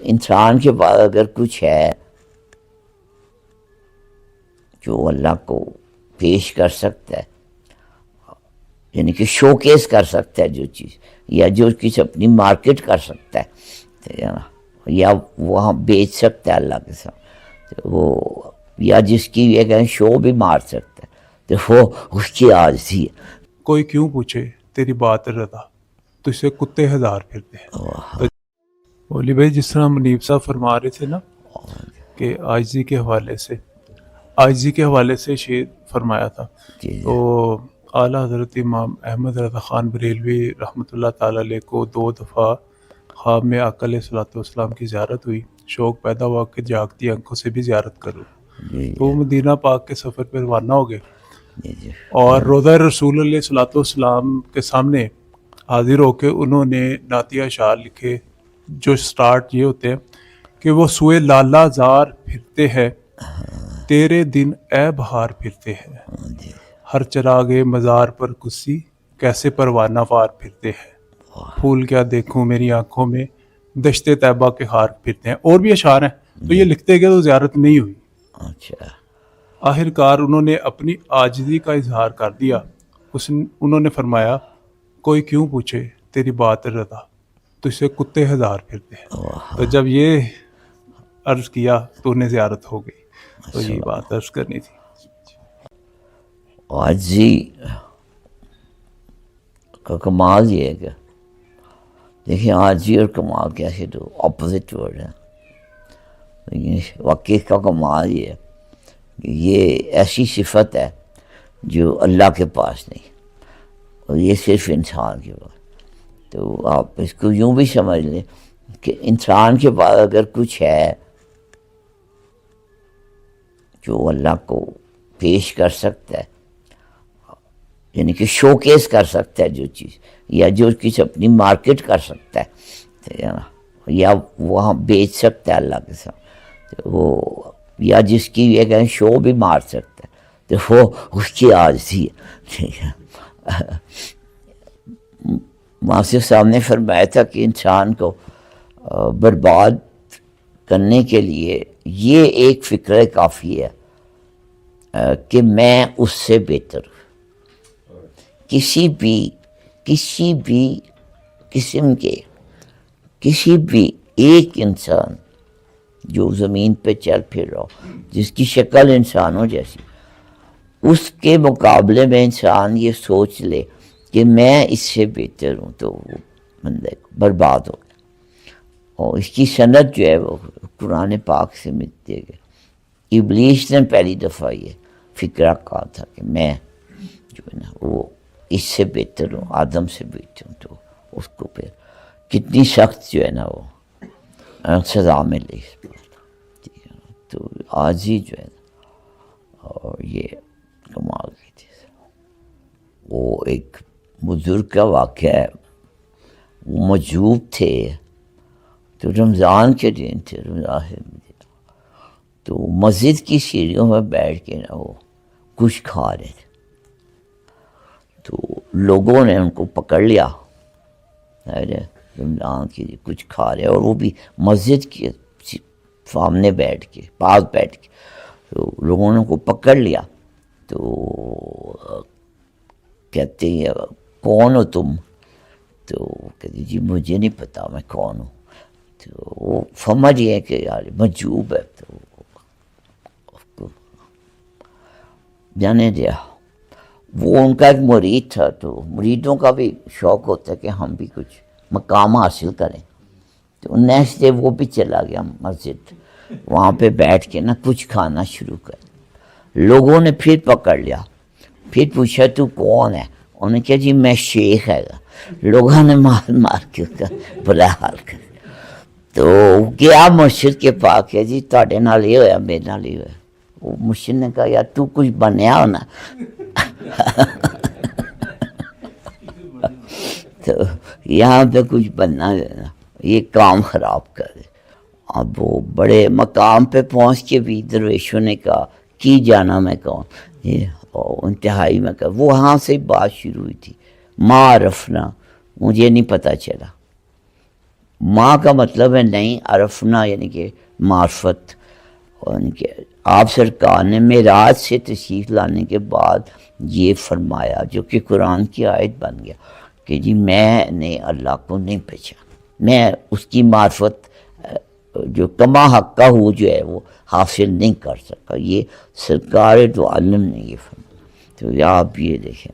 انسان کے پاس اگر کچھ ہے جو اللہ کو پیش کر سکتا ہے، یعنی کہ شو کیس کر سکتا ہے جو چیز، یا جو چیز اپنی مارکیٹ کر سکتا ہے یا وہاں بیچ سکتا ہے اللہ کے ساتھ، وہ یا جس کی یہ کہیں شو بھی مار سکتا ہے، تو وہ اس کی عاجزی ہے۔ کوئی کیوں پوچھے تیری بات رضا، تجھ سے کتے ہزار پھرتے ہیں۔ تو مولی بھائی جس طرح منیب صاحب فرما رہے تھے نا کہ عاجزی کے حوالے سے شعر فرمایا تھا، تو اعلیٰ حضرت امام احمد رضا خان بریلوی رحمۃ اللہ تعالیٰ علیہ کو 2 دفعہ خواب میں آقا علیہ الصلوۃ والسلام کی زیارت ہوئی، شوق پیدا ہوا کہ جاگتی آنکھوں سے بھی زیارت کروں، تو وہ مدینہ پاک کے سفر پہ روانہ ہو گئے اور روضہ رسول علیہ الصلوۃ والسلام کے سامنے حاضر ہو کے انہوں نے نعتیہ اشعار لکھے جو سٹارٹ یہ ہوتے ہیں کہ وہ سوئے لالا زار پھرتے ہیں، تیرے دن اے بہار پھرتے ہیں، ہر چراغ مزار پر کسی کیسے پروانہ وار پھرتے ہیں، پھول کیا دیکھوں میری آنکھوں میں دشت طیبہ کے ہار پھرتے ہیں۔ اور بھی اشعار ہیں، تو یہ لکھتے گئے تو زیارت نہیں ہوئی۔ اچھا، آخر کار انہوں نے اپنی عاجزی کا اظہار کر دیا، انہوں نے فرمایا کوئی کیوں پوچھے تیری بات رضا، تجھ سے کتے ہزار پھرتے ہیں۔ تو جب یہ عرض کیا تو انہیں زیارت ہو گئی، تو یہی بات عرض کرنی تھی۔ عاجزی کا کمال یہ ہے کہ دیکھیں عاجزی اور کمال کیسے تو اپوزٹ ورڈ ہے، لیکن واقعی کا کمال یہ ہے کہ یہ ایسی صفت ہے جو اللہ کے پاس نہیں، اور یہ صرف انسان کے پاس۔ تو آپ اس کو یوں بھی سمجھ لیں کہ انسان کے پاس اگر کچھ ہے جو اللہ کو پیش کر سکتا ہے، یعنی کہ شو کیس کر سکتا ہے جو چیز، یا جو چیز اپنی مارکیٹ کر سکتا ہے یا وہاں بیچ سکتا ہے اللہ کے ساتھ، وہ یا جس کی یہ کہیں شو بھی مار سکتا ہے، تو وہ اس کی عاجزی ہے۔ ماسٹر صاحب نے فرمایا تھا کہ انسان کو برباد کرنے کے لیے یہ ایک فکر کافی ہے کہ میں اس سے بہتر ہوں۔ کسی بھی قسم کے کسی بھی ایک انسان جو زمین پہ چل پھر رہا ہو، جس کی شکل انسانوں جیسی، اس کے مقابلے میں انسان یہ سوچ لے کہ میں اس سے بہتر ہوں، تو وہ بندے برباد ہو گیا۔ اور اس کی سند جو ہے وہ قرآن پاک سے ملتی ہے۔ ابلیس نے پہلی دفعہ یہ فکرہ کہا تھا کہ میں جو ہے نا وہ اس سے بہتر ہوں، آدم سے بہتر ہوں، تو اس کو پھر کتنی سخت جو ہے نا وہ سزا ملی اس پر۔ تو عاجزی جو ہے نا، اور یہ کمال کی چیز ہے۔ وہ ایک بزرگ کا واقعہ ہے، وہ مجذوب تھے، تو رمضان کے دن تھے، تو مسجد کی سیڑھیوں میں بیٹھ کے نا وہ کچھ کھا رہے تھے، تو لوگوں نے ان کو پکڑ لیا، رمضان کی کچھ کھا رہے، اور وہ بھی مسجد کے سامنے بیٹھ کے، پاس بیٹھ کے، تو لوگوں نے ان کو پکڑ لیا، تو کہتے ہیں کون ہو تم؟ تو کہتے جی مجھے نہیں پتا میں کون ہوں۔ تو وہ سمجھ گئے کہ یار مجذوب ہے، تو اس کو جانے دیا۔ وہ ان کا ایک مرید تھا، تو مریدوں کا بھی شوق ہوتا ہے کہ ہم بھی کچھ مقام حاصل کریں، تو نیکسٹ ڈے وہ بھی چلا گیا مسجد، وہاں پہ بیٹھ کے نا کچھ کھانا شروع کر۔ لوگوں نے پھر پکڑ لیا، پھر پوچھا تو کون ہے؟ انہوں نے کہا جی میں شیخ ہے گا۔ لوگوں نے مار کے اس کا برا حال کر، تو گیا مرشد کے پاس کہ جی تواڈے نال یہ ہویا، میرے نال یہ ہویا۔ وہ مرشد نے کہا یار تو کچھ بنیا ہونا، تو یہاں پہ کچھ بننا ہے نا، یہ کام خراب کر دے۔ اب وہ بڑے مقام پہ پہنچ کے بھی درویشوں نے کہا کی جانا میں کون، یہ انتہائی میں کہا، وہ وہاں سے بات شروع ہوئی تھی، ما عرفنا، مجھے نہیں پتہ چلا، ماں کا مطلب ہے نہیں عرفنا، یعنی کہ معرفت. یعنی کہ آپ سرکار نے معراج سے تشریف لانے کے بعد یہ فرمایا، جو کہ قرآن کی آیت بن گیا کہ جی میں نے اللہ کو نہیں پہچانا، میں اس کی معرفت جو کما حق کا ہو جو ہے وہ حاصل نہیں کر سکا. یہ سرکار دو عالم نے یہ فرمایا. تو آپ یہ دیکھیں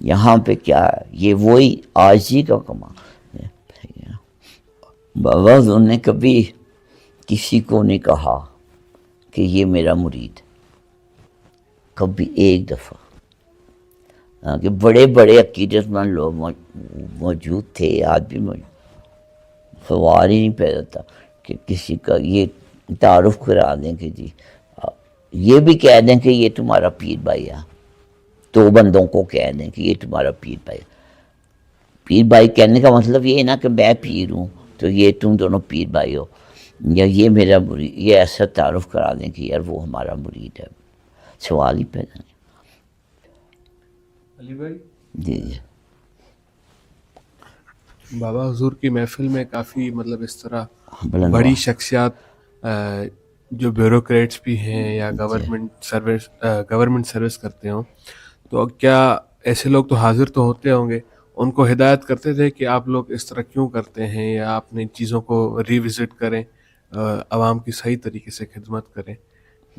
یہاں پہ کیا ہے، یہ وہی عاجزی کا کما. بابا انہوں نے کبھی کسی کو نہیں کہا کہ یہ میرا مرید ہے، کبھی ایک دفعہ. کہ بڑے بڑے عقیدت مند لوگ موجود تھے، آج بھی موجود، سوال ہی نہیں پیدا تھا کہ کسی کا یہ تعارف کرا دیں کہ جی یہ بھی کہہ دیں کہ یہ تمہارا پیر بھائی ہے. دو بندوں کو کہہ دیں کہ یہ تمہارا پیر بھائی ہے. پیر بھائی کہنے کا مطلب یہ نا کہ میں پیر ہوں تو یہ تم دونوں پیر بھائی ہو، یا یہ میرا مرید، یہ ایسا تعارف کرا دیں کہ یار وہ ہمارا مرید ہے. سوال ہی پیدا نہیں. علی بھائی جی جی بابا حضور کی محفل میں کافی مطلب اس طرح بلند بڑی شخصیات جو بیوروکریٹس بھی ہیں یا گورنمنٹ سروس کرتے ہوں، تو کیا ایسے لوگ تو حاضر تو ہوتے ہوں گے، ان کو ہدایت کرتے تھے کہ آپ لوگ اس طرح کیوں کرتے ہیں، یا اپنی چیزوں کو ریوزٹ کریں، عوام کی صحیح طریقے سے خدمت کریں،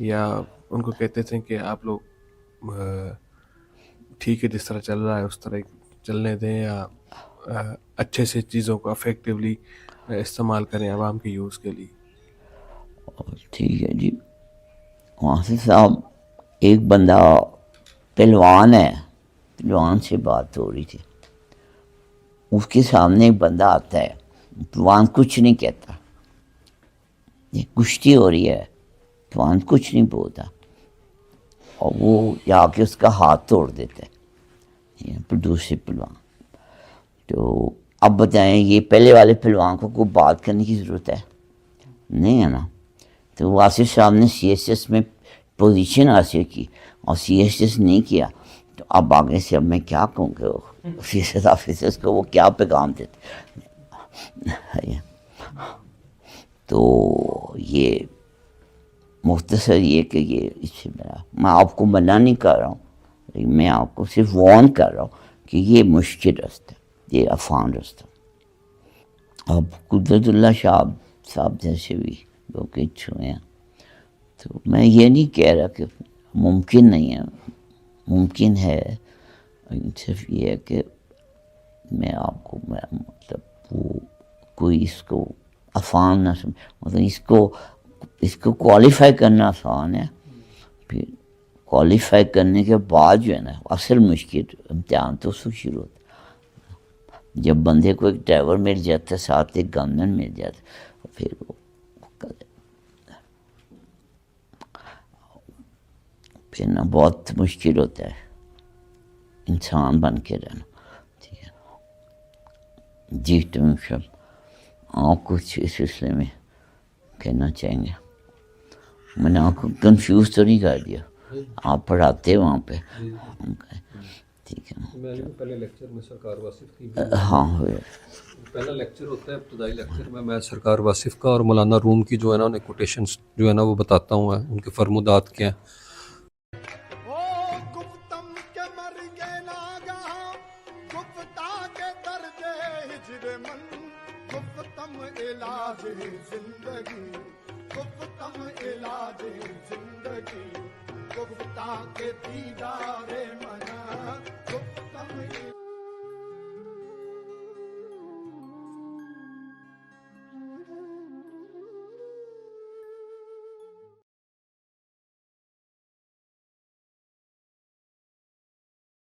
یا ان کو کہتے تھے کہ آپ لوگ ٹھیک ہے جس طرح چل رہا ہے اس طرح چلنے دیں، یا اچھے سے چیزوں کو افیکٹولی استعمال کریں عوام کے یوز کے لیے؟ ٹھیک ہے جی. وہاں سے صاحب ایک بندہ پہلوان ہے، پہلوان سے بات ہو رہی تھی. اس کے سامنے ایک بندہ آتا ہے، پہلوان کچھ نہیں کہتا، یہ کشتی ہو رہی ہے، پہلوان کچھ نہیں بولتا، اور وہ جا کے اس کا ہاتھ توڑ دیتا ہے دوسرے پہلوان. تو اب بتائیں یہ پہلے والے پہلوان کو کوئی بات کرنے کی ضرورت ہے؟ نہیں ہے نا. تو واصف صاحب نے سی ایس ایس میں پوزیشن حاصل کی اور سی ایس ایس نہیں کیا، تو اب آگے سے اب میں کیا کہوں کہ سی ایس ایس آفیسرس کو وہ کیا پیغام دیتے. تو یہ مختصر یہ کہ یہ اس سے میں آپ کو منع نہیں کر رہا ہوں، لیکن میں آپ کو صرف وارن کر رہا ہوں کہ یہ مشکل رستہ، یہ آسان رستہ. اب قدرت اللہ شاہ صاحب جیسے بھی لوگ چھوئے ہیں، تو میں یہ نہیں کہہ رہا کہ ممکن نہیں ہے، ممکن ہے. صرف یہ ہے کہ میں آپ کو مطلب وہ کوئی اس کو آسان نہ مطلب اس کو کوالیفائی کرنا آسان ہے، پھر کوالیفائی کرنے کے بعد جو ہے نا اصل مشکل امتحان تو اس کو شروع ہوتا ہے. جب بندے کو ایک ڈرائیور مل جاتا ہے، ساتھ ایک گنمین مل جاتا ہے، پھر وہ پھر نا بہت مشکل ہوتا ہے انسان بن کے رہنا. ٹھیک ہے جی. تم سب آپ کچھ اس سلسلے میں کہنا چاہیں گے؟ میں نے آپ کو کنفیوز تو نہیں کر دیا؟ آپ پڑھاتے وہاں پہ؟ ٹھیک ہے. پہلے لیکچر میں سرکار واصف کی ہاں پہلا لیکچر ہوتا ہے ابتدائی لیکچر میں سرکار واصف کا اور مولانا روم کی جو ہے نا انہیں کوٹیشنز جو ہے نا وہ بتاتا ہوں، ان کے فرمودات کیا ہیں. زندگی گفتہ کے دیدار